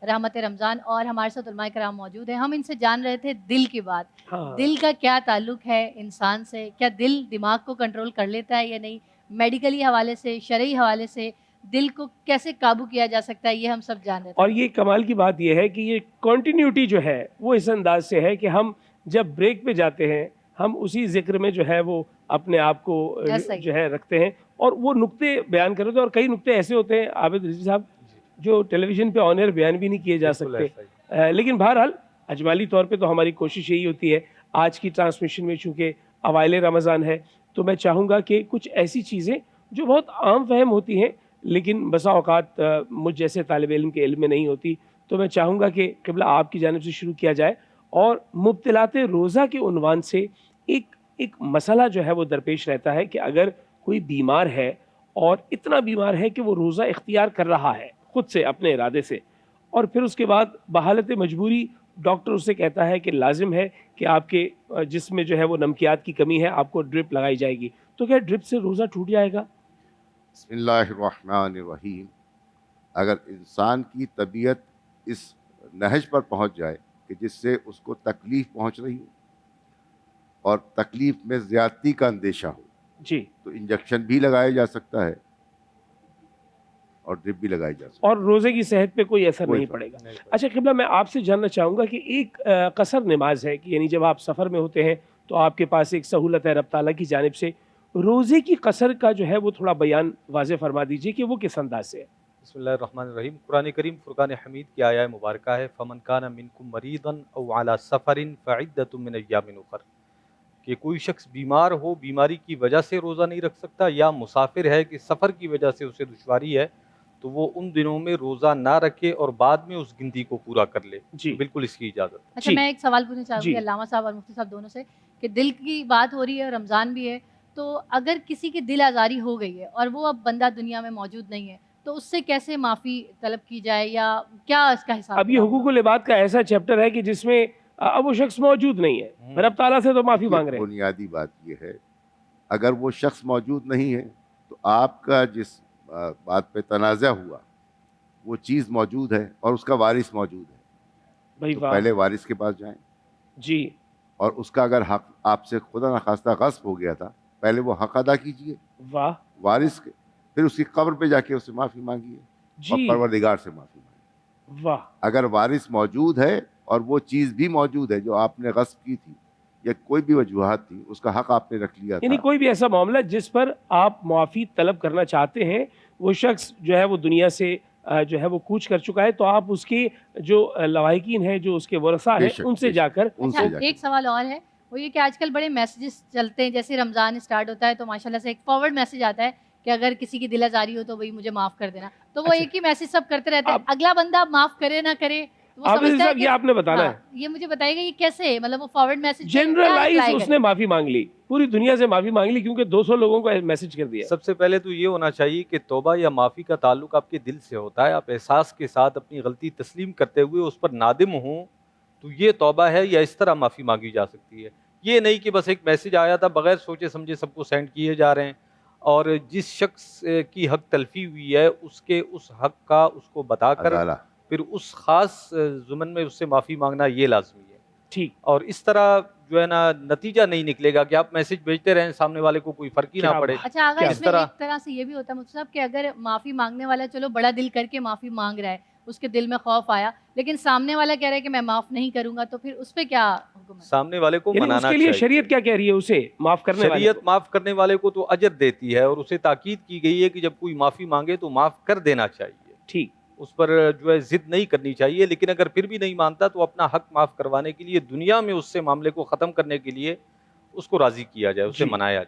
रहमत रमज़ान, और हमारे साथ उलमाए कराम मौजूद हैं। हम इनसे जान रहे थे दिल की बात। हाँ। दिल का क्या ताल्लुक है इंसान से? क्या दिल दिमाग को कंट्रोल कर लेता है या नहीं? मेडिकली हवाले से, शरई हवाले से दिल को कैसे काबू किया जा सकता है, ये हम सब जान रहे थे। और ये कमाल की बात ये है कि ये कंटिन्यूटी जो है वो इस अंदाज से है कि हम जब ब्रेक पे जाते हैं हम उसी जिक्र में जो है वो अपने आप को ऐसा ही जो है। है रखते हैं और वो नुक्ते बयान कर रहे थे। और कई नुक्ते ऐसे होते हैं आबिद रज़ी साहब जो टेलीविज़न पे ऑन एयर बयान भी नहीं किए जा बिल्कुल सकते। ऐसा ही। लेकिन बहरहाल अजमाली तौर पे तो हमारी कोशिश यही होती है। आज की ट्रांसमिशन में चूँकि अवाइल रमज़ान है तो मैं चाहूँगा कि कुछ ऐसी चीज़ें जो बहुत आम फहम होती हैं लेकिन बसा औकात मुझ जैसे तालिब इल्म के इल्म में नहीं होती, तो मैं चाहूँगा कि क़िबला आपकी जानिब से शुरू किया जाए और मुब्तिलाते रोज़ा के उन्वान से एक एक मसला जो है वो दरपेश रहता है कि अगर कोई बीमार है और इतना बीमार है कि वो रोज़ा इख्तियार कर रहा है खुद से अपने इरादे से, और फिर उसके बाद बहालत मजबूरी डॉक्टर उससे कहता है कि लाजिम है कि आपके जिस्म में जो है वो नमकियात की कमी है, आपको ड्रिप लगाई जाएगी, तो क्या ड्रिप से रोज़ा टूट जाएगा? बिस्मिल्लाहिर्रहमानिर्रहीम। अगर इंसान की तबीयत इस नहज पर पहुंच जाए कि जिससे उसको तकलीफ़ पहुंच रही हो और तकलीफ़ में ज़्यादती का अंदेशा हो जी। तो इंजेक्शन भी लगाया जा सकता है और ड्रिप भी लगाई जा सकती है और रोज़े की सेहत पे कोई असर कोई नहीं फर्क पड़ेगा। अच्छा क़िबला, मैं आपसे जानना चाहूँगा कि एक कसर नमाज है कि यानी जब आप सफ़र में होते हैं तो आपके पास एक सहूलत है रब ताला की जानिब से, रोज़े की कसर का जो है वो थोड़ा बयान वाज़े फरमा दीजिए कि वो किस अंदाज से है? बिस्मिल्लाहिर्रहमानिर्रहीम। कुरान करीम फुरकान हमीद की आया मुबारका है, फ़मन कान मिनकुम मरीदन औ अला सफ़रिन फ़इद्दतुम मिन अय्यामिन उख़र, कि कोई शख्स बीमार हो, बीमारी की वजह से रोज़ा नहीं रख सकता, या मुसाफिर है कि सफ़र की वजह से उसे दुश्वारी है, तो वो उन दिनों में रोज़ा ना रखे और बाद में उस गिनती को पूरा कर ले। जी। तो बिल्कुल इसकी इजाज़त है। अच्छा, जी। मैं एक सवाल पूछना चाहूँगी जी। अल्लामा साहब और मुफ्ती साहब दोनों से कि दिल की बात हो रही है, रमज़ान भी है, तो अगर किसी की दिल आज़ारी हो गई है और वो अब बंदा दुनिया में मौजूद नहीं है, तो उससे कैसे माफ़ी तलब की जाए या क्या इसका हिसाब अब ये किताब होगा? हुकूकुल इबाद का ऐसा चैप्टर है कि जिसमें अब वो शख्स मौजूद नहीं है, रब ताला से तो माफ़ी माँग देखिए, रहे हैं। बुनियादी बात यह है, अगर वो शख्स मौजूद नहीं है तो आपका जिस बात पे तनाज़ा हुआ वो चीज़ मौजूद है और उसका वारिस मौजूद है, भाई तो वाह! पहले वारिस के पास जाएं जी। और उसका अगर हक आपसे खुदा न खास्ता गस्ब हो गया था, पहले वो हक अदा कीजिए वाह! वारिस के, फिर उसकी कब्र पे जाके उससे माफ़ी मांगिए और जी। परवरदिगार से माफ़ी मांगिए। वाह! अगर वारिस मौजूद है और वो चीज़ भी मौजूद है जो आपने गस्ब की थी या कोई भी वजूहात थी, उसका हक आपने रख लिया यानी था, कोई भी ऐसा मामला जिस पर आप मुआफ़ी तलब करना चाहते हैं, वो शख्स जो है वो दुनिया से जो है वो कूच कर चुका है, तो आप उसके जो लवाहिकीन हैं, जो उसके वरसा हैं, बेशक उनसे बेशक जाकर अच्छा, उनसे जाके एक सवाल और है, वो ये कि आजकल बड़े मैसेजेस चलते हैं, जैसे रमज़ान स्टार्ट होता है तो माशाल्लाह से एक फॉरवर्ड मैसेज आता है कि अगर किसी की दिल आज़ारी हो तो भई मुझे माफ़ कर देना। तो वो अच्छा, एक ही मैसेज सब करते रहते हैं, आप अगला बंदा माफ़ करे ना करे, तो वो आबिद समझता है साहब कि ये आपने बताना है। हाँ, ये मुझे बताइएगा ये कैसे, मतलब वो फॉरवर्ड मैसेज पे क्या जनरलाइज़ रिप्लाई उसने करे? माफ़ी माँग ली, पूरी दुनिया से माफ़ी माँग ली क्योंकि 200 लोगों को मैसेज कर दिया। सबसे पहले तो ये होना चाहिए कि तौबा या माफ़ी का ताल्लुक आपके दिल से होता है। आप एहसास के साथ अपनी गलती तस्लीम करते हुए उस पर नादिम हों, तो ये तौबा है, या इस तरह माफ़ी मांगी जा सकती है। ये नहीं कि बस एक मैसेज आया था बगैर सोचे समझे सबको सेंड किए जा रहे हैं, और जिस शख्स की हक तलफी हुई है उसके उस हक का उसको बताकर अदाला फिर उस ख़ास ज़ुमन में उससे माफ़ी मांगना ये लाज़मी है। ठीक। और इस तरह जो है ना नतीजा नहीं निकलेगा कि आप मैसेज भेजते रहें, सामने वाले को कोई फ़र्क ही ना क्या पड़े। बात! अच्छा, अगर क्या इस इसमें तरह एक तरह से ये भी होता है मुफ्ती साहब कि अगर माफ़ी माँगने वाला चलो बड़ा दिल करके माफ़ी माँग रहा है, उसके दिल में खौफ आया, लेकिन सामने वाला कह रहा है कि मैं माफ़ नहीं करूँगा, तो फिर उस पे क्या हुक्म है? सामने वाले को यानी मनाना उसके लिए चाहिए। शरीयत क्या कह रही है उसे माफ़ करने वाले शरीयत को? माफ़ करने वाले को तो अजर देती है और उसे ताकीद की गई है कि जब कोई माफ़ी मांगे तो माफ़ कर देना चाहिए, ठीक। उस पर जो है ज़िद नहीं करनी चाहिए। लेकिन अगर फिर भी नहीं मानता तो अपना हक माफ़ करवाने के लिए दुनिया में उससे मामले को ख़त्म करने के लिए उसको राज़ी किया जाए, उसे जी। मनाया जाए।